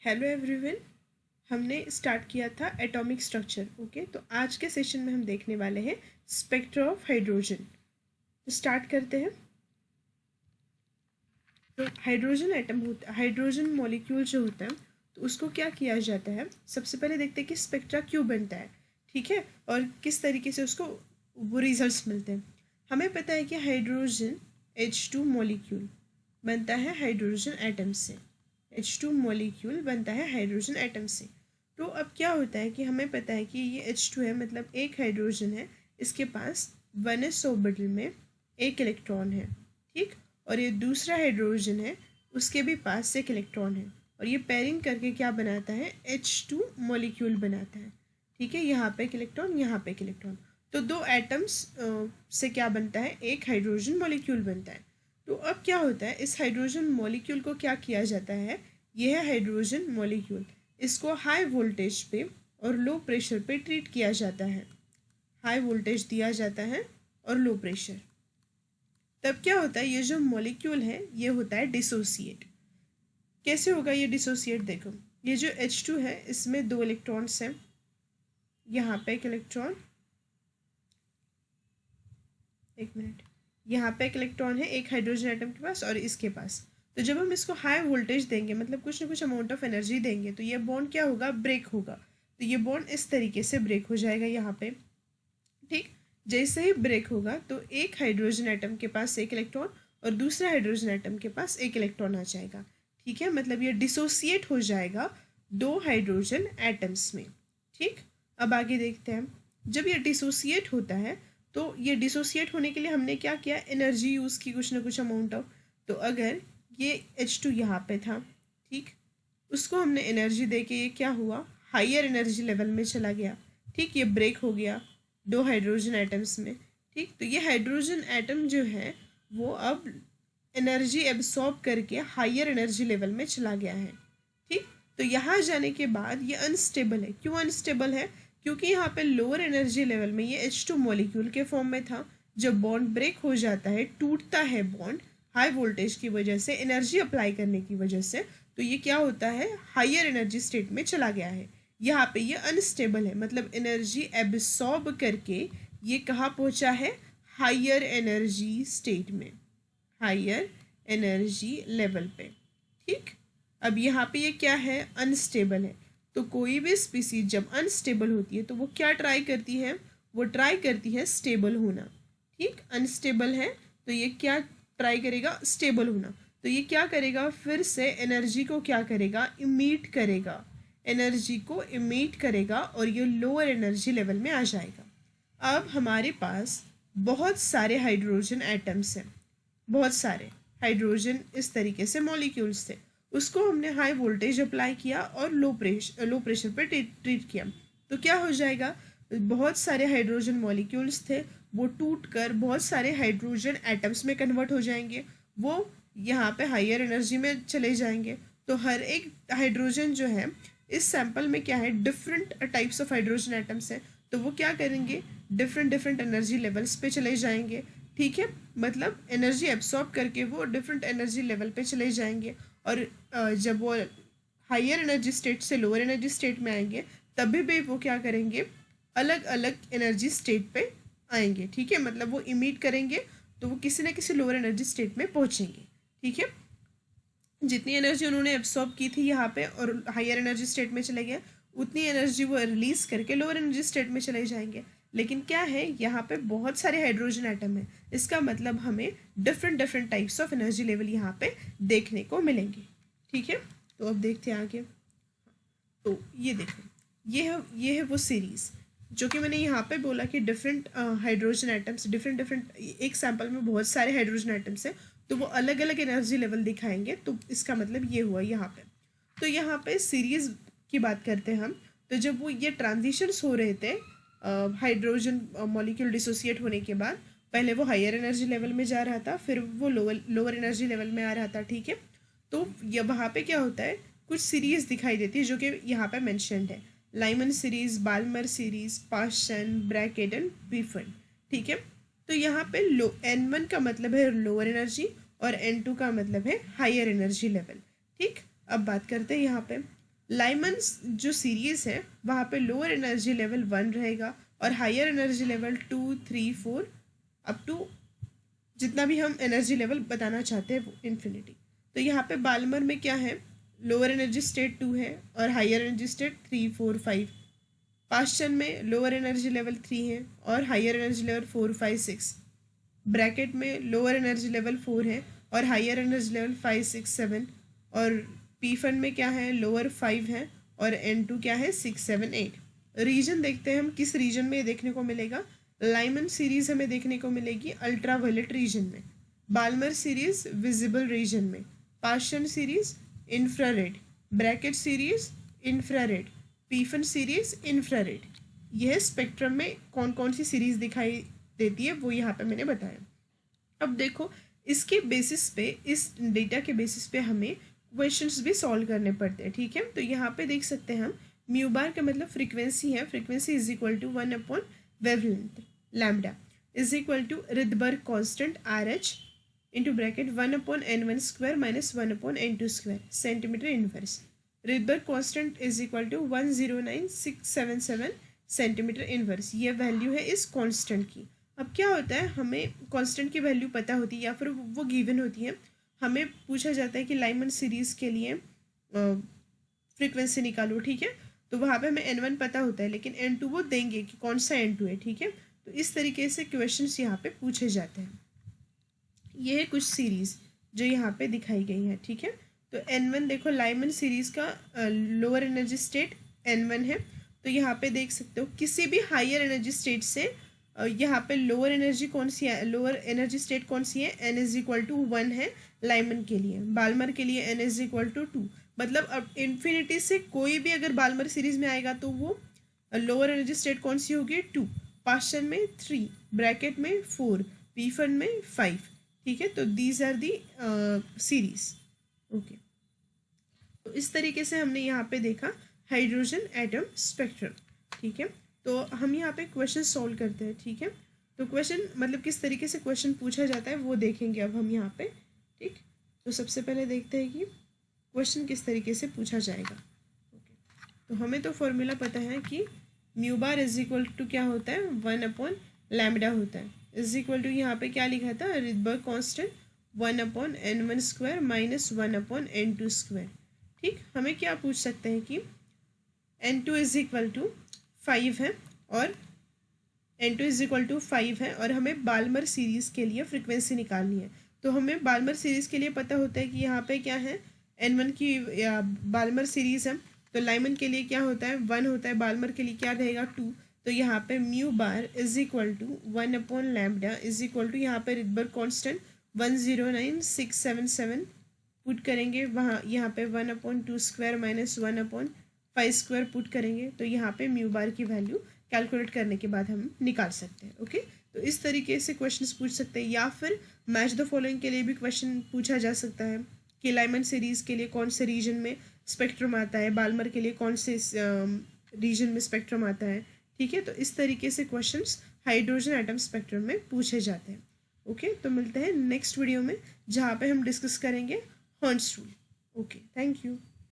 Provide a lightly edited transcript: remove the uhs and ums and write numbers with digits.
Hello everyone. हमने start किया था एटॉमिक स्ट्रक्चर। ओके, तो आज के सेशन में हम देखने वाले हैं स्पेक्ट्रा ऑफ हाइड्रोजन। तो स्टार्ट करते हैं। तो हाइड्रोजन एटम होता, हाइड्रोजन मॉलिक्यूल जो होता है, तो उसको क्या किया जाता है। सबसे पहले देखते हैं कि स्पेक्ट्रा क्यों बनता है, ठीक है, और किस तरीके से उसको वो रिजल्ट्स मिलते हैं। हमें पता है कि हाइड्रोजन H2 मॉलिक्यूल बनता है हाइड्रोजन एटम से। H2 मॉलिक्यूल बनता है हाइड्रोजन एटम से। तो अब क्या होता है कि हमें पता है कि ये H2 है, मतलब एक हाइड्रोजन है, इसके पास 1s ऑर्बिटल में एक इलेक्ट्रॉन है, ठीक। और ये दूसरा हाइड्रोजन है, उसके भी पास एक इलेक्ट्रॉन है, और ये पेयरिंग करके क्या बनाता है, H2 मॉलिक्यूल बनाता है, ठीक है। यहाँ पे एक इलेक्ट्रॉन, यहाँ पे एक इलेक्ट्रॉन, तो दो एटम्स से क्या बनता है, एक हाइड्रोजन मॉलिक्यूल बनता है। तो अब क्या होता है, इस हाइड्रोजन मॉलिक्यूल को क्या किया जाता है, यह है हाइड्रोजन मॉलिक्यूल, इसको हाई वोल्टेज पे और लो प्रेशर पे ट्रीट किया जाता है। हाई वोल्टेज दिया जाता है और लो प्रेशर। तब क्या होता है, ये जो मॉलिक्यूल है ये होता है डिसोसिएट। कैसे होगा ये डिसोसिएट, देखो ये जो H2 है इसमें दो इलेक्ट्रॉन्स हैं, यहाँ पे एक इलेक्ट्रॉन, एक मिनट, यहाँ पे एक इलेक्ट्रॉन है एक हाइड्रोजन एटम के पास और इसके पास। तो जब हम इसको हाई वोल्टेज देंगे, मतलब कुछ ना कुछ अमाउंट ऑफ एनर्जी देंगे, तो ये बॉन्ड क्या होगा, ब्रेक होगा। तो ये बॉन्ड इस तरीके से ब्रेक हो जाएगा यहाँ पे, ठीक। जैसे ही ब्रेक होगा तो एक हाइड्रोजन एटम के पास एक इलेक्ट्रॉन और दूसरा हाइड्रोजन एटम के पास एक इलेक्ट्रॉन आ जाएगा, ठीक है। मतलब ये डिसोसिएट हो जाएगा दो हाइड्रोजन एटम्स में, ठीक। अब आगे देखते हैं, जब ये डिसोसिएट होता है तो ये डिसोसिएट होने के लिए हमने क्या किया, एनर्जी यूज़ की कुछ ना कुछ अमाउंट ऑफ। तो अगर ये H2 यहाँ पे था, ठीक, उसको हमने एनर्जी दे के ये क्या हुआ, हायर एनर्जी लेवल में चला गया, ठीक। ये ब्रेक हो गया दो हाइड्रोजन एटम्स में, ठीक। तो ये हाइड्रोजन एटम जो है वो अब एनर्जी एब्सॉर्ब करके हायर एनर्जी लेवल में चला गया है, ठीक। तो यहाँ जाने के बाद ये अनस्टेबल है। क्यों अनस्टेबल है, क्योंकि यहाँ पे लोअर एनर्जी लेवल में ये H2 मॉलिक्यूल के फॉर्म में था। जब बॉन्ड ब्रेक हो जाता है, टूटता है बॉन्ड हाई वोल्टेज की वजह से, एनर्जी अप्लाई करने की वजह से, तो ये क्या होता है, हायर एनर्जी स्टेट में चला गया है। यहाँ पे ये अनस्टेबल है, मतलब एनर्जी एब्सॉर्ब करके ये कहाँ पहुँचा है, हायर एनर्जी स्टेट में, हायर एनर्जी लेवल पे, ठीक। अब यहाँ पे ये क्या है, अनस्टेबल है। तो कोई भी स्पीसीज जब अनस्टेबल होती है तो वो क्या ट्राई करती है, वो ट्राई करती है स्टेबल होना, ठीक। अनस्टेबल है तो ये क्या ट्राई करेगा, स्टेबल होना। तो ये क्या करेगा, फिर से एनर्जी को क्या करेगा, इमीट करेगा, एनर्जी को इमीट करेगा और ये लोअर एनर्जी लेवल में आ जाएगा। अब हमारे पास बहुत सारे हाइड्रोजन एटम्स हैं, बहुत सारे हाइड्रोजन इस तरीके से मॉलिक्यूल्स थे, उसको हमने हाई वोल्टेज अप्लाई किया और लो प्रेशर पे ट्रीट किया। तो क्या हो जाएगा, बहुत सारे हाइड्रोजन मॉलिक्यूल्स थे, वो टूट कर बहुत सारे हाइड्रोजन एटम्स में कन्वर्ट हो जाएंगे, वो यहाँ पे हायर एनर्जी में चले जाएंगे। तो हर एक हाइड्रोजन जो है इस सैंपल में क्या है, different types of hydrogen atoms हैं, तो वो क्या करेंगे, डिफरेंट एनर्जी लेवल्स पे चले जाएंगे, ठीक है। मतलब एनर्जी एब्सॉर्ब करके वो डिफरेंट एनर्जी लेवल पे चले जाएंगे, और जब वो हायर एनर्जी स्टेट से लोअर एनर्जी स्टेट में आएंगे तभी भी वो क्या करेंगे, अलग अलग एनर्जी स्टेट पे आएंगे, ठीक है। मतलब वो इमिट करेंगे तो वो किसी ना किसी लोअर एनर्जी स्टेट में पहुंचेंगे, ठीक है। जितनी एनर्जी उन्होंने एब्सॉर्ब की थी यहाँ पे और हायर एनर्जी स्टेट में चले गए, उतनी एनर्जी वो रिलीज करके लोअर एनर्जी स्टेट में चले जाएंगे। लेकिन क्या है, यहाँ पे बहुत सारे हाइड्रोजन एटम है, इसका मतलब हमें different types of energy level यहाँ पे देखने को मिलेंगे, ठीक है। तो अब देखते हैं आगे। तो ये देखो, ये है वो सीरीज़ जो कि मैंने यहाँ पे बोला कि डिफरेंट हाइड्रोजन एटम्स, डिफरेंट एक सैंपल में बहुत सारे हाइड्रोजन एटम्स हैं, तो वो अलग अलग एनर्जी लेवल दिखाएंगे। तो इसका मतलब ये हुआ यहाँ पे। तो यहाँ पे सीरीज़ की बात करते हैं हम, तो जब वो ये ट्रांजिशंस हो रहे थे हाइड्रोजन मॉलिक्यूल डिसोसिएट होने के बाद, पहले वो हायर एनर्जी लेवल में जा रहा था, फिर वो लोअर एनर्जी लेवल में आ रहा था, ठीक है। तो ये वहाँ पे क्या होता है, कुछ सीरीज़ दिखाई देती है जो कि यहाँ पे मेंशन्ड है, Lyman series, Balmer series, Paschen, Brackett and Pfund, ठीक है। तो यहाँ पे N1 का मतलब है लोअर एनर्जी और N2 का मतलब है हायर एनर्जी लेवल, ठीक। अब बात करते हैं यहाँ पे, लाइमन जो सीरीज है वहाँ पे लोअर एनर्जी लेवल 1 रहेगा और higher energy level 2, 3, 4 up to जितना भी हम एनर्जी लेवल बताना चाहते हैं वो इन्फिनिटी। तो यहाँ पे बाल्मर में क्या है, लोअर एनर्जी स्टेट 2 है और हायर एनर्जी स्टेट 3, 4, 5। पास्चन में लोअर एनर्जी लेवल 3 है और हायर एनर्जी लेवल 4, 5, 6। ब्रैकेट में लोअर एनर्जी लेवल 4 है और हायर एनर्जी लेवल 5, 6, 7। और पी फन में क्या है, लोअर 5 है और N2 क्या है, 6, 7, 8। रीजन देखते हैं हम किस रीजन में देखने को मिलेगा। लाइमन सीरीज हमें देखने को मिलेगी अल्ट्रावायलेट रीजन में, बाल्मर सीरीज विजिबल रीजन में, Paschen series infrared, Brackett series infrared, Pfund series infrared. यह स्पेक्ट्रम में कौन कौन सी सीरीज दिखाई देती है वो यहाँ पे मैंने बताया। अब देखो इसके बेसिस पे, इस डेटा के बेसिस पे हमें क्वेश्चंस भी सॉल्व करने पड़ते हैं, ठीक है। तो यहाँ पे देख सकते हैं हम म्यू बार का मतलब फ्रीक्वेंसी है, frequency is equal to 1 upon wavelength lambda is equal to Rydberg constant RH into bracket 1 upon N1 square minus 1 upon N2 square centimetre inverse. Rydberg constant is equal to 109677 centimetre inverse. ये value है इस constant की। अब क्या होता है, हमें constant की वैल्यू पता होती है या फिर वो गिवन होती है, हमें पूछा जाता है कि लाइमन सीरीज़ के लिए फ्रीक्वेंसी निकालो, ठीक है। तो वहाँ पे हमें N1 पता होता है लेकिन N2 वो देंगे कि कौन सा N2 है, ठीक है। तो इस तरीके से क्वेश्चंस यहाँ पे पूछे जाते हैं। ये है कुछ सीरीज़ जो यहाँ पे दिखाई गई है, ठीक है। तो N1 देखो, लाइमन सीरीज़ का लोअर एनर्जी स्टेट N1 है। तो यहाँ पे देख सकते हो किसी भी हायर एनर्जी स्टेट से यहाँ पे लोअर एनर्जी कौन सी है, लोअर एनर्जी स्टेट कौन सी है, N इज इक्वल टू 1 है लाइमन के लिए। बाल्मर के लिए N इज इक्वल टू 2। मतलब अब इन्फिनिटी से कोई भी अगर बाल्मर सीरीज में आएगा तो वो लोअर एनर्जी स्टेट कौन सी होगी, 2, पास्चन में 3, ब्रैकेट में 4, पीफन में 5, ठीक है। तो these are the series, okay. तो इस तरीके से हमने यहाँ पे देखा हाइड्रोजन एटम स्पेक्ट्रम, ठीक है। तो हम यहाँ पे क्वेश्चन सॉल्व करते हैं, ठीक है। तो क्वेश्चन मतलब किस तरीके से क्वेश्चन पूछा जाता है वो देखेंगे अब हम यहाँ पे, ठीक। तो सबसे पहले देखते हैं कि क्वेश्चन किस तरीके से पूछा जाएगा, ओके। तो हमें तो फॉर्मूला पता है कि mu bar is equal to क्या होता है, 1 अपॉन लैम्डा होता है, इज इक्वल टू यहाँ पे क्या लिखा था, Rydberg constant 1 upon N1 square minus 1 upon N2 square, ठीक। हमें क्या पूछ सकते हैं कि N2 इज इक्वल टू 5 है और N2 इज इक्वल टू 5 है और हमें बाल्मर सीरीज़ के लिए फ्रीक्वेंसी निकालनी है। तो हमें बाल्मर सीरीज़ के लिए पता होता है कि यहाँ पे क्या है, N1 की बाल्मर सीरीज़ है। तो लाइमन के लिए क्या होता है, 1 होता है, बाल्मर के लिए क्या रहेगा, 2। तो यहाँ पे mu bar is equal to 1 upon lambda is equal to यहाँ पे रिडबर्ग कांस्टेंट 109677 पुट करेंगे, वहाँ यहाँ पे 1 upon 2 square minus 1 upon 5 square put करेंगे। तो यहाँ पे म्यू बार की वैल्यू कैलकुलेट करने के बाद हम निकाल सकते हैं, ओके। तो इस तरीके से क्वेश्चंस पूछ सकते हैं या फिर मैच द फॉलोइंग के लिए भी क्वेश्चन पूछा जा सकता है कि लाइमन सीरीज़ के लिए कौन से रीजन में स्पेक्ट्रम आता है, बाल्मर के लिए कौन से रीजन में स्पेक्ट्रम आता है, ठीक है। तो इस तरीके से क्वेश्चंस हाइड्रोजन एटम स्पेक्ट्रम में पूछे जाते हैं, ओके। तो मिलते हैं नेक्स्ट वीडियो में जहाँ पे हम डिस्कस करेंगे hertz rule, okay. Thank you.